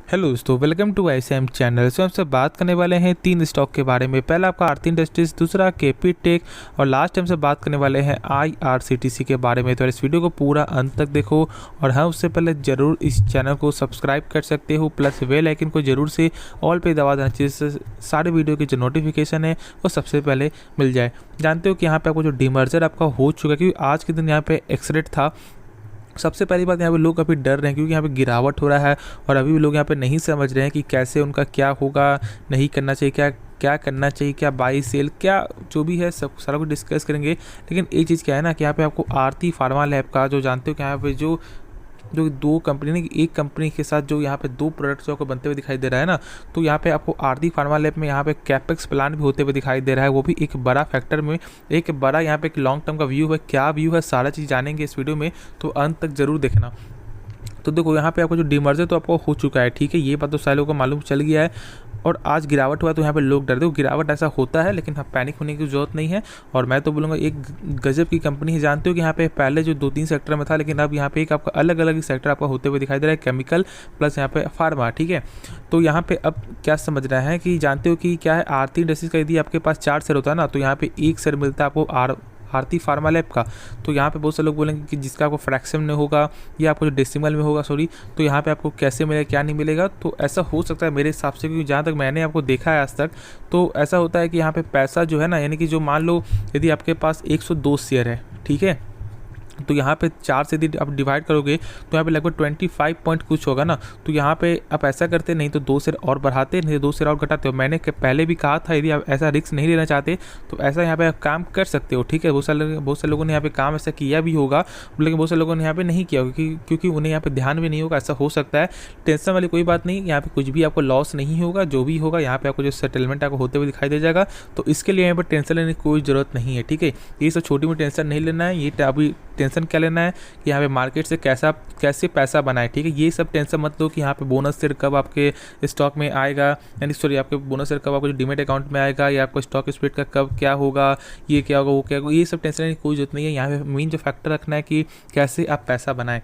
Hello दोस्तों, welcome to ICM channel. हम सब बात करने वाले हैं 3 स्टॉक के बारे में। पहला आपका आरती इंडस्ट्रीज, दूसरा केपी टेक और लास्ट टाइम से बात करने वाले हैं IRCTC के बारे में। तो इस वीडियो को पूरा अंत तक देखो और हाँ, उससे पहले ज़रूर इस चैनल को सब्सक्राइब कर सकते हो, प्लस बेल आइकन को जरूर से ऑल पे दबा देना, जिससे सारे वीडियो की जो नोटिफिकेशन है वो सबसे पहले मिल जाए। जानते हो कि यहाँ पे आपको जो डीमर्जर आपका हो चुका है, क्योंकि आज के दिन यहाँ पे एक्सरेट था। सबसे पहली बात, यहाँ पे लोग अभी डर रहे हैं क्योंकि यहाँ पे गिरावट हो रहा है और अभी भी लोग यहाँ पे नहीं समझ रहे हैं कि कैसे उनका क्या होगा, नहीं करना चाहिए, क्या क्या करना चाहिए, क्या बाई सेल, क्या जो भी है सब सारा कुछ डिस्कस करेंगे। लेकिन एक चीज़ क्या है ना कि यहाँ पे आपको आरती फार्मा लैब का जो जानते हो कि यहाँ पे जो जो दो कंपनी ने एक कंपनी के साथ जो यहाँ पे 2 प्रोडक्ट्स आपको बनते हुए दिखाई दे रहा है ना, तो यहाँ पे आपको आरती फार्मा लैब में यहाँ पे कैपेक्स प्लान भी होते हुए दिखाई दे रहा है। वो भी एक बड़ा फैक्टर में, एक बड़ा यहाँ पे एक लॉन्ग टर्म का व्यू है। क्या व्यू है, सारा चीज़ जानेंगे इस वीडियो में, तो अंत तक जरूर देखना। तो देखो यहाँ पे आपको जो डीमर्जर तो आपको हो चुका है, ठीक है, ये बात तो सारे लोगों को मालूम चल गया है। और आज गिरावट हुआ तो यहाँ पे लोग डरते हो, गिरावट ऐसा होता है, लेकिन हाँ, पैनिक होने की ज़रूरत नहीं है। और मैं तो बोलूँगा एक गजब की कंपनी है। जानते हो कि यहाँ पे पहले जो 2-3 सेक्टर में था, लेकिन अब यहाँ पे एक आपका अलग अलग सेक्टर आपका होते हुए दिखाई दे रहा है, केमिकल प्लस यहाँ पे फार्मा, ठीक है। तो यहाँ पे अब क्या समझ रहा है कि जानते हो कि क्या है, आरती इंडस्ट्रीज का यदि आपके पास 4 शेयर होता है ना, तो यहाँ पे 1 शेयर मिलता है आपको आरती फार्मा लैब का। तो यहाँ पे बहुत से लोग बोलेंगे कि जिसका आपको फ्रैक्शन में होगा या आपको जो डेसिमल में होगा, सॉरी, तो यहाँ पे आपको कैसे मिलेगा, क्या नहीं मिलेगा। तो ऐसा हो सकता है मेरे हिसाब से, क्योंकि जहाँ तक मैंने आपको देखा है आज तक, तो ऐसा होता है कि यहाँ पे पैसा जो है ना, यानी कि जो मान लो यदि आपके पास 102 शेयर है, ठीक है, तो यहाँ पे 4 से यदि आप डिवाइड करोगे तो यहाँ पे लगभग 25 पॉइंट कुछ होगा ना। तो यहाँ पे आप ऐसा करते, नहीं तो 2 शेयर और बढ़ाते, नहीं तो 2 शेयर और घटाते हो। मैंने पहले भी कहा था यदि आप ऐसा रिस्क नहीं लेना चाहते तो ऐसा यहाँ पे आप काम कर सकते हो, ठीक है। बहुत सारे लोगों ने यहाँ पे काम ऐसा किया भी होगा, लेकिन बहुत सारे लोगों ने यहाँ पे नहीं किया क्योंकि उन्हें यहाँ पे ध्यान भी नहीं होगा। ऐसा हो सकता है, टेंशन वाली कोई बात नहीं। यहाँ पे कुछ भी आपको लॉस नहीं होगा, जो भी होगा यहाँ पे आपको जो सेटलमेंट आपको होते हुए दिखाई दे जाएगा। तो इसके लिए यहाँ पर टेंशन लेने की कोई ज़रूरत नहीं है, ठीक है। ये सब छोटी मोटी टेंशन नहीं लेना है। ये अभी टेंशन क्या लेना है कि यहाँ पे मार्केट से कैसे पैसा बनाए, ठीक है। ये सब टेंशन मत लो कि यहाँ पे बोनस शेयर कब आपके स्टॉक में आएगा, यानी सॉरी, आपके बोनस शेयर कब आपको जो डीमेट अकाउंट में आएगा, या आपको स्टॉक स्प्लिट का कब क्या होगा, ये क्या होगा, वो क्या होगा। ये सब टेंशन लेने की कोई जरूरत नहीं है। यहाँ पे मेन जो फैक्टर रखना है कि कैसे आप पैसा बनाएं।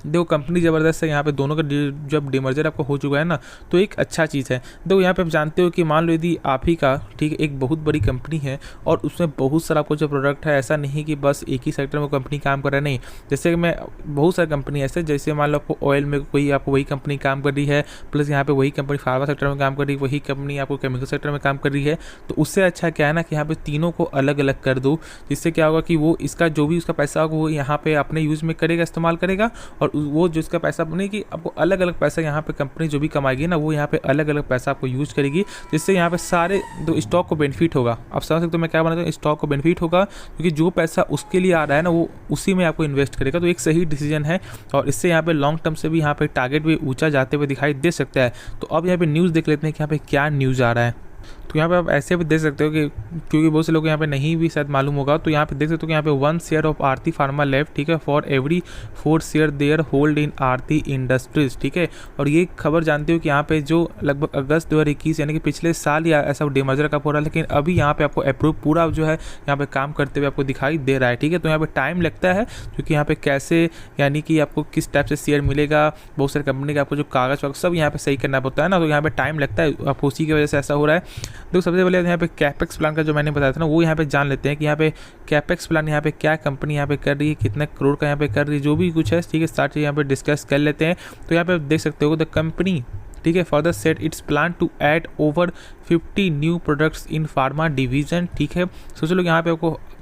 देखो कंपनी ज़बरदस्त है। यहाँ पे दोनों का जब डीमर्जर आपको हो चुका है ना, तो एक अच्छा चीज़ है। देखो यहाँ पे आप जानते हो कि मान लो यदि आप ही का, ठीक है, एक बहुत बड़ी कंपनी है और उसमें बहुत सारा आपको जो प्रोडक्ट है, ऐसा नहीं कि बस एक ही सेक्टर में कंपनी काम कर रहा है, नहीं। जैसे कि मैं बहुत सारी कंपनी ऐसे, जैसे मान लो आपको ऑयल में कोई आपको वही कंपनी काम कर रही है, प्लस यहाँ पे वही कंपनी फार्मा सेक्टर में काम कर रही है, वही कंपनी आपको केमिकल सेक्टर में काम कर रही है। तो उससे अच्छा क्या है ना कि यहाँ पे तीनों को अलग अलग कर दो, जिससे क्या होगा कि वो इसका जो भी उसका पैसा होगा वो यहाँ पे अपने यूज़ में करेगा, इस्तेमाल करेगा। और वो जो इसका पैसा बने कि आपको अलग अलग पैसा यहाँ पे कंपनी जो भी कमाएगी ना, वो यहाँ पे अलग अलग पैसा आपको यूज करेगी, जिससे यहाँ पे सारे दो स्टॉक को बेनिफिट होगा। आप समझ सकते हो मैं क्या बना, स्टॉक को बेनिफिट होगा, क्योंकि जो पैसा उसके लिए आ रहा है ना, वो उसी में आपको इन्वेस्ट करेगा। तो एक सही डिसीजन है और इससे यहाँ पे लॉन्ग टर्म से भी यहाँ पे टारगेट भी ऊंचा जाते हुए दिखाई दे सकता है। तो अब यहाँ पे न्यूज़ देख लेते हैं कि यहाँ पे क्या न्यूज़ आ रहा है। तो यहाँ पे आप ऐसे भी देख सकते हो कि क्योंकि बहुत से लोग यहाँ पे नहीं भी शायद मालूम होगा, तो यहाँ पे देख सकते हो कि यहाँ पे 1 share of Aarti pharma lab, ठीक है, for every 4 share their hold in Aarti industries, ठीक है। और ये खबर जानते हो कि यहाँ पे जो लगभग अगस्त 2021 यानी कि पिछले साल या ऐसा डीमर्जर का पूरा, लेकिन अभी यहाँ पे आपको अप्रूव पूरा जो है यहाँ पे काम करते हुए आपको दिखाई दे रहा है, ठीक है। तो यहाँ पे टाइम लगता है, क्योंकि यहाँ पे कैसे, यानी कि आपको किस टाइप से शेयर मिलेगा, बहुत सारी कंपनी का आपको जो कागज वागज सब यहाँ पे सही करना पड़ता है ना, तो यहाँ पे टाइम लगता है, आपको उसी की वजह से ऐसा हो रहा है। तो सबसे पहले यहाँ पे कैपेक्स प्लान का जो मैंने बताया था ना, वो यहाँ पे जान लेते हैं कि यहाँ पे कैपेक्स प्लान यहाँ पे क्या कंपनी यहाँ पे कर रही है, कितने करोड़ का यहाँ पे कर रही है, जो भी कुछ है, ठीक है, स्टार्ट यहाँ पे डिस्कस कर लेते हैं। तो यहाँ पे देख सकते हो द कंपनी, ठीक है, further set its plan to add over 50 new products in pharma division, ठीक है। सोच लो यहाँ पे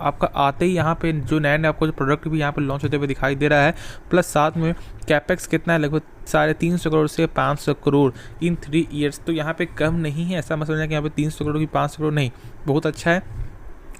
आपका आते ही यहाँ पे जो नया आपको जो प्रोडक्ट भी यहाँ पे लॉन्च होते हुए दिखाई दे रहा है, प्लस साथ में कैपेक्स कितना है, लगभग 350 करोड़ से 500 करोड़ इन 3 ईयर्स। तो यहाँ पे कम नहीं है, ऐसा मत समझना कि यहाँ पे 300 करोड़ की 500 करोड़ नहीं, बहुत अच्छा है।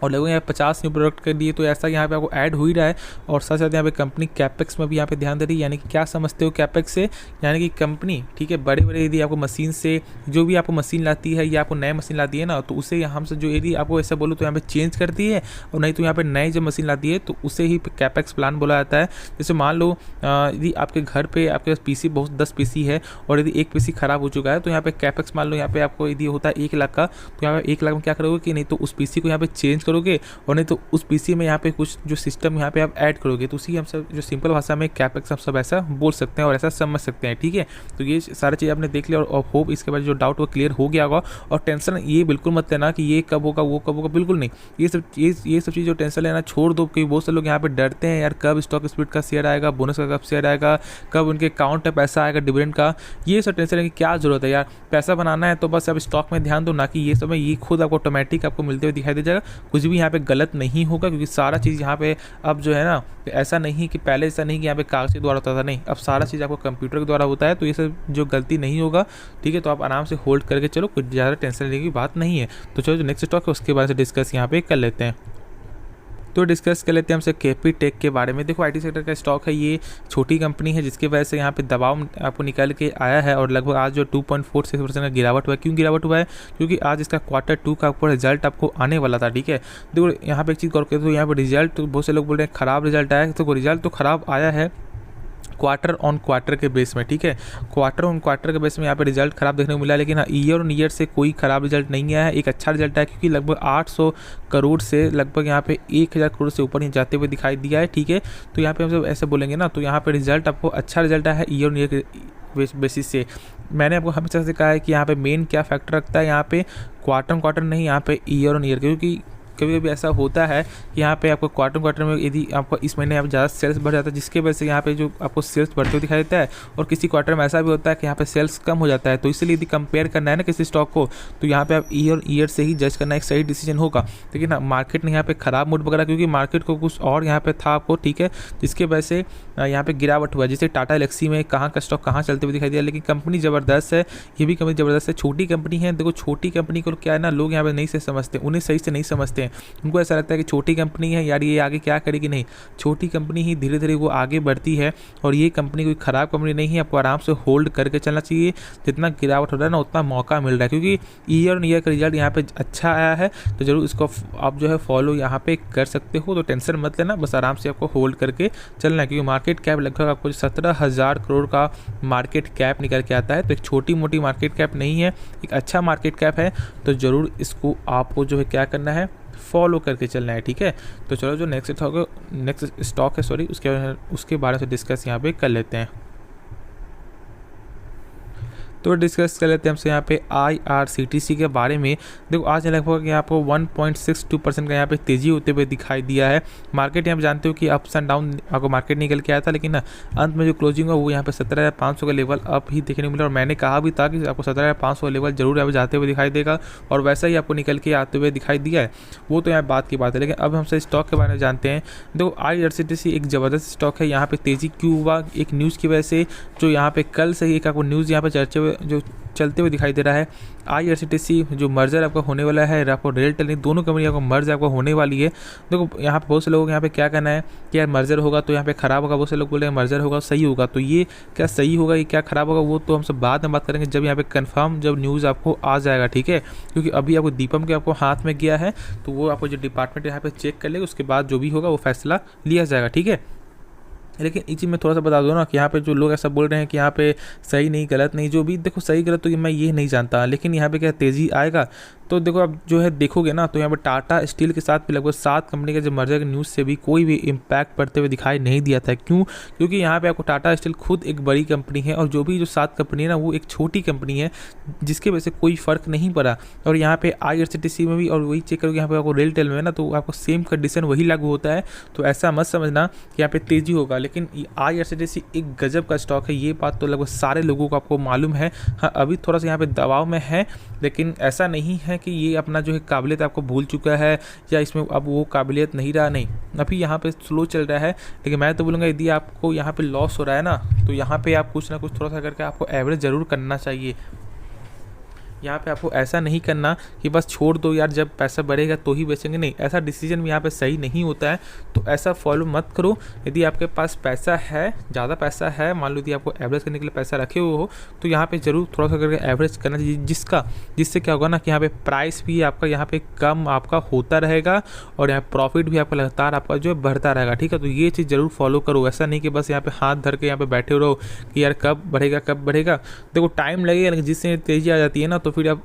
और लगभग यहाँ 50 न्यू प्रोडक्ट कर दिए, तो ऐसा यहाँ पे आपको ऐड हो ही रहा है। और साथ साथ यहाँ पे कंपनी कैपेक्स में भी यहाँ पे ध्यान दे रही है। यानी कि क्या समझते हो कैपेक्स से, यानी कि कंपनी, ठीक है, बड़े बड़े यदि आपको मशीन से जो भी आपको मशीन लाती है या आपको नए मशीन लाती है ना, तो उसे यहाँ से जो यदि आपको ऐसा बोलो तो यहाँ पे चेंज करती है, और नहीं तो यहाँ पे नए जो मशीन लाती है तो उसे ही कैपेक्स प्लान बोला जाता है। जैसे मान लो यदि आपके घर पे आपके पास पीसी बहुत 10 पीसी है और यदि एक पीसी खराब हो चुका है, तो यहाँ पे कैपेक्स मान लो यहाँ पे आपको यदि होता है 1 लाख का, तो यहाँ पे 1 लाख में क्या करोगे कि नहीं तो उस पीसी को यहाँ पे चेंज करोगे और नहीं तो उस पीसी में यहाँ पे कुछ जो सिस्टम यहाँ पे आप ऐड करोगे। तो उसी हम सब जो सिंपल भाषा में कैपेक्स हम सब ऐसा बोल सकते हैं और ऐसा समझ सकते हैं, ठीक है। तो ये सारी चीज़ आपने देख लिया और होप इसके बाद जो डाउट वो क्लियर हो गया होगा। और टेंशन ये बिल्कुल मत लेना कि ये कब होगा वो कब होगा, बिल्कुल नहीं। ये सब चीज़ जो टेंशन लेना छोड़ दो, क्योंकि बहुत से लोग यहाँ पे डरते हैं यार कब स्टॉक स्प्लिट का शेयर आएगा, बोनस का कब शेयर आएगा, कब उनके अकाउंट में पैसा आएगा डिविडेंड का। ये सब टेंशन लेने की क्या जरूरत है यार। पैसा बनाना है तो बस आप स्टॉक में ध्यान दो, ना कि ये सब में। ये खुद आपको ऑटोमेटिक आपको मिलते हुए दिखाई दे जाएगा। कुछ भी यहाँ पे गलत नहीं होगा, क्योंकि सारा चीज़ यहाँ पे अब जो है ना, ऐसा नहीं कि पहले ऐसा नहीं कि यहाँ पे कागज के द्वारा होता था, नहीं, अब सारा चीज़ आपको कंप्यूटर के द्वारा होता है। तो ये सब जो गलती नहीं होगा, ठीक है। तो आप आराम से होल्ड करके चलो, कुछ ज़्यादा टेंशन लेने की बात नहीं है। तो चलो जो नेक्स्ट स्टॉक है उसके बारे में डिस्कस यहाँ पे कर लेते हैं। तो डिस्कस कर लेते हैं हमसे केपी टेक के बारे में। देखो आईटी सेक्टर का स्टॉक है, ये छोटी कंपनी है जिसकी वजह से यहाँ पे दबाव आपको निकल के आया है और लगभग आज जो 2.46% का गिरावट हुआ है। क्यों गिरावट हुआ है? क्योंकि आज इसका Q2 का आपको रिजल्ट आपको आने वाला था, ठीक है। देखो यहाँ पे एक चीज़ करके, तो यहाँ पे रिजल्ट, तो बहुत से लोग बोल रहे हैं ख़राब रिजल्ट आया है। तो रिजल्ट तो ख़राब आया है क्वार्टर ऑन क्वार्टर के बेस में, ठीक है। क्वार्टर ऑन क्वार्टर के बेस में यहाँ पे रिजल्ट खराब देखने को मिला, लेकिन हाँ ईयर ऑन ईयर से कोई खराब रिजल्ट नहीं आया है। एक अच्छा रिजल्ट आया, क्योंकि लगभग 800 करोड़ से लगभग यहाँ पे 1000 करोड़ से ऊपर ही जाते हुए दिखाई दिया है, ठीक है। तो यहाँ पे हम सब ऐसे बोलेंगे ना, तो यहाँ पे रिजल्ट आपको अच्छा रिजल्ट आया है ईयर ऑन ईयर के बेसिस से। मैंने आपको हमेशा से कहा है कि यहाँ पे मेन क्या फैक्टर रखता है, यहाँ पे क्वार्टर ऑन क्वार्टर नहीं, यहाँ पे ईयर ऑन ईयर, क्योंकि कभी कभी ऐसा होता है कि यहाँ पे आपको क्वार्टर में यदि आपको इस महीने आप ज़्यादा सेल्स बढ़ जाता है, जिसके वजह से यहाँ पे जो आपको सेल्स बढ़ते हुए दिखाई देता है, और किसी क्वार्टर में ऐसा भी होता है कि यहाँ पे सेल्स कम हो जाता है। तो इसलिए यदि कंपेयर करना है ना किसी स्टॉक को, तो यहाँ पे आप ईयर से ही जज करना एक सही डिसीजन होगा। लेकिन मार्केट ने यहाँ पे खराब मूड पकड़ा, क्योंकि मार्केट को कुछ और यहाँ पे था आपको, ठीक है, जिसके वजह से यहाँ पे गिरावट हुआ। जैसे टाटा एलेक्सी में कहाँ का स्टॉक कहाँ चलते हुए दिखाई दिया, लेकिन कंपनी ज़बरदस्त है, ये भी कंपनी ज़बरदस्त है। छोटी कंपनी है, देखो छोटी कंपनी को क्या है ना, लोग यहाँ पे नहीं से समझते, उन्हें सही से नहीं समझते हैं। उनको ऐसा लगता है कि छोटी कंपनी है यार, ये आगे क्या करेगी। नहीं, छोटी कंपनी ही धीरे धीरे वो आगे बढ़ती है, और ये कंपनी कोई ख़राब कंपनी नहीं है। आपको आराम से होल्ड करके चलना चाहिए। जितना गिरावट हो रहा है ना, उतना मौका मिल रहा है, क्योंकि ईयर ऑन ईयर का रिजल्ट यहाँ पे अच्छा आया है। तो जरूर इसको आप जो है फॉलो यहाँ पे कर सकते हो। तो टेंशन मत लेना, बस आराम से आपको होल्ड करके चलना है, क्योंकि मार्केट कैप लगभग आपको 17,000 करोड़ का मार्केट कैप निकल के आता है। तो एक छोटी मोटी मार्केट कैप नहीं है, एक अच्छा मार्केट कैप है। तो ज़रूर इसको आपको जो है क्या करना है, फॉलो करके चलना है, ठीक है। तो चलो जो नेक्स्ट स्टॉक है उसके बारे में डिस्कस यहाँ पे कर लेते हैं। तो डिस्कस कर लेते हैं हमसे यहाँ पे IRCTC के बारे में। देखो आज लगभग यहाँ पर 1.62% का यहाँ पे तेज़ी होते हुए दिखाई दिया है। मार्केट यहाँ पे जानते हो कि अप्स एंड डाउन आपको मार्केट निकल के आया था, लेकिन अंत में जो क्लोजिंग हुआ वो यहाँ पे 17,500 का लेवल अप ही देखने को मिला। और मैंने कहा भी था कि आपको 17,500 का लेवल जरूर यहाँ पे जाते हुए दिखाई देगा, और वैसा ही आपको निकल के आते हुए दिखाई दिया है। वो तो यहाँ बात की बात है, लेकिन अब हमसे स्टॉक के बारे में जानते हैं। देखो IRCTC एक ज़बरदस्त स्टॉक है। यहाँ पे तेज़ी क्यों हुआ? एक न्यूज़ की वजह से, जो यहाँ पे कल से ही एक आपको न्यूज़ यहाँ पे चर्चे जो चलते हुए दिखाई दे रहा है। IRCTC जो मर्जर आपका होने वाला है, आपको रेलटेल दोनों कंपनी आपको मर्ज आपको होने वाली है। देखो यहाँ पे बहुत से लोग यहाँ पे क्या कहना है कि यार मर्जर होगा तो यहाँ पे खराब होगा, बहुत से लोग बोल रहे हैं मर्जर होगा सही होगा। तो ये क्या सही होगा, ये क्या खराब होगा, वो तो हम सब बाद में बात करेंगे, जब यहाँ पे कंफर्म जब न्यूज़ आपको आ जाएगा, ठीक है। क्योंकि अभी आपको दीपम के आपको हाथ में गया है, तो वो आपको जो डिपार्टमेंट यहाँ पे चेक कर लेगा, उसके बाद जो भी होगा वो फैसला लिया जाएगा, ठीक है। लेकिन इस चीज़ में थोड़ा सा बता दो ना कि यहाँ पे जो लोग ऐसा बोल रहे हैं कि यहाँ पे सही नहीं गलत नहीं, जो भी देखो सही गलत तो मैं ये नहीं जानता, लेकिन यहाँ पे क्या तेज़ी आएगा। तो देखो आप जो है देखोगे ना, तो यहाँ पर टाटा स्टील के साथ भी लगभग 7 कंपनी के जो मर्जर के न्यूज़ से भी कोई भी इम्पैक्ट पड़ते हुए दिखाई नहीं दिया था। क्यों? क्योंकि यहाँ पे आपको टाटा स्टील खुद एक बड़ी कंपनी है, और जो भी जो 7 कंपनी है ना, वो एक छोटी कंपनी है, जिसके वजह से कोई फ़र्क नहीं पड़ा। और यहाँ पे IRCTC में भी, और वही चेक करोगे यहाँ पे आपको रेलटेल में ना, तो आपको सेम कंडीशन वही लागू होता है। तो ऐसा मत समझना कि यहाँ पे तेज़ी होगा, लेकिन IRCTC एक गजब का स्टॉक है, ये बात तो लगभग सारे लोगों को आपको मालूम है। हाँ अभी थोड़ा सा यहाँ पे दबाव में है, लेकिन ऐसा नहीं है कि ये अपना जो है काबिलियत आपको भूल चुका है, या इसमें अब वो काबिलियत नहीं रहा, नहीं, अभी यहाँ पे स्लो चल रहा है। लेकिन मैं तो बोलूँगा यदि आपको यहाँ पे लॉस हो रहा है ना, तो यहाँ पे आप कुछ ना कुछ थोड़ा सा करके आपको एवरेज ज़रूर करना चाहिए। यहाँ पे आपको ऐसा नहीं करना कि बस छोड़ दो यार, जब पैसा बढ़ेगा तो ही बेचेंगे, नहीं, ऐसा डिसीजन भी यहाँ पे सही नहीं होता है। तो ऐसा फॉलो मत करो। यदि आपके पास पैसा है, ज़्यादा पैसा है, मान लो यदि आपको एवरेज करने के लिए पैसा रखे हुए हो, तो यहाँ पे ज़रूर थोड़ा सा करके एवरेज करना चाहिए, जिससे क्या होगा ना कि यहाँ पे प्राइस भी आपका यहाँ पे कम आपका होता रहेगा, और यहाँ प्रॉफिट भी आपका लगातार आपका जो है बढ़ता रहेगा, ठीक है। तो ये चीज़ ज़रूर फॉलो करो। ऐसा नहीं कि बस यहाँ पे हाथ धर के यहाँ पे बैठे रहो कि यार कब बढ़ेगा। देखो टाइम लगेगा, लेकिन जिससे तेज़ी आ जाती है ना, तो फिर आप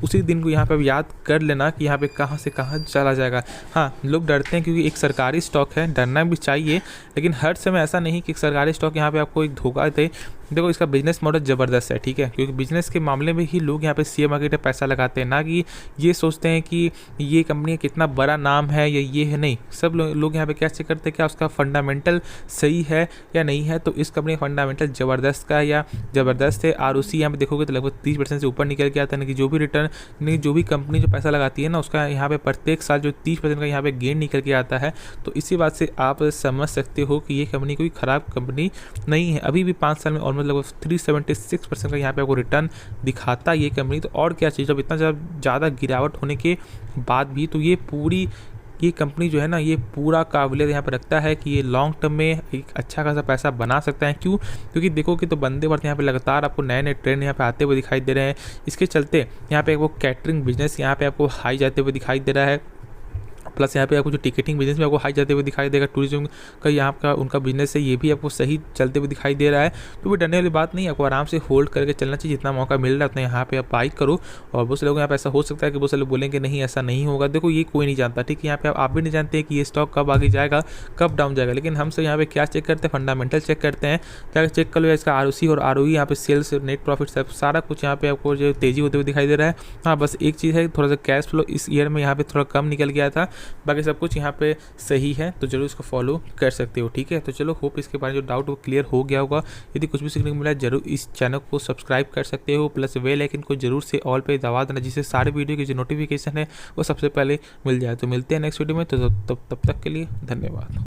उसी दिन को यहाँ पे याद कर लेना कि यहाँ पे कहाँ से कहाँ चला जाएगा। हाँ, लोग डरते हैं क्योंकि एक सरकारी स्टॉक है, डरना भी चाहिए, लेकिन हर समय ऐसा नहीं कि एक सरकारी स्टॉक यहाँ पे आपको एक धोखा दे। देखो, इसका बिजनेस मॉडल ज़बरदस्त है, ठीक है, क्योंकि बिजनेस के मामले में ही लोग यहाँ पे शेयर मार्केट में पैसा लगाते हैं, ना कि ये सोचते हैं कि ये कंपनी कितना बड़ा नाम है या ये है। नहीं, सब लोग यहाँ पे क्या चेक करते हैं क्या उसका फंडामेंटल सही है या नहीं है। तो इस कंपनी का फंडामेंटल ज़बरदस्त है। ROC यहाँ पे देखोगे तो लगभग 30% से ऊपर निकल के आता है, यानी कि जो भी रिटर्न, यानी जो भी कंपनी जो पैसा लगाती है ना, उसका यहाँ पे प्रत्येक साल जो 30% का यहाँ पे गेन निकल के आता है। तो इसी बात से आप समझ सकते हो कि ये कंपनी कोई ख़राब कंपनी नहीं है। अभी भी 5 साल में ऑलमोस्ट लगभग 376% का यहाँ पे आपको रिटर्न दिखाता है ये कंपनी। तो और क्या चीज़, अब इतना ज़्यादा गिरावट होने के बाद भी तो ये कंपनी जो है ना, ये पूरा काबिलियत यहाँ पर रखता है कि ये लॉन्ग टर्म में एक अच्छा खासा पैसा बना सकता है। क्यों? क्योंकि देखो कि तो बंदे बढ़ते यहाँ पे लगातार आपको नए नए ट्रेंड यहाँ पे आते हुए दिखाई दे रहे हैं। इसके चलते यहाँ पे आपको कैटरिंग बिजनेस यहाँ पे आपको हाई जाते हुए दिखाई दे रहा है। प्लस यहाँ पे आपको जो टिकटिंग बिजनेस में आपको हाई जाते हुए दिखाई देगा, टूरिज्म का यहाँ का उनका बिजनेस है, ये भी आपको सही चलते हुए दिखाई दे रहा है। तो भी डरने वाली बात नहीं है, आपको आराम से होल्ड करके चलना चाहिए। जितना मौका मिल रहा है उतना यहाँ पे आप बाई करो। और बहुत से लोग यहाँ पे ऐसा हो सकता है कि बहुत से लोग बोलेंगे नहीं ऐसा नहीं होगा। देखो, ये कोई नहीं जानता, ठीक है, यहाँ पे आप भी नहीं जानते कि ये स्टॉक कब आगे जाएगा, कब डाउन जाएगा। लेकिन हम सब यहाँ पे क्या चेक करते हैं, फंडामेंटल चेक करते हैं। क्या चेक कर लो, इसका ROC और ROE, यहाँ पे सेल्स, नेट प्रॉफिट, सब सारा कुछ यहाँ पे आपको जो तेजी होते हुए दिखाई दे रहा है। हाँ, बस एक चीज़ है, थोड़ा सा कैश फ्लो इस ईयर में यहाँ पे थोड़ा कम निकल गया था, बाकी सब कुछ यहाँ पे सही है। तो जरूर इसको फॉलो कर सकते हो, ठीक है। तो चलो, होप इसके बारे में जो डाउट वो क्लियर हो गया होगा। यदि कुछ भी सीखने को मिला जरूर इस चैनल को सब्सक्राइब कर सकते हो, प्लस बेल आइकन को जरूर से ऑल पे दबा देना, जिससे सारे वीडियो की जो नोटिफिकेशन है वो सबसे पहले मिल जाए। तो मिलते हैं नेक्स्ट वीडियो में, तो तब तक के लिए धन्यवाद।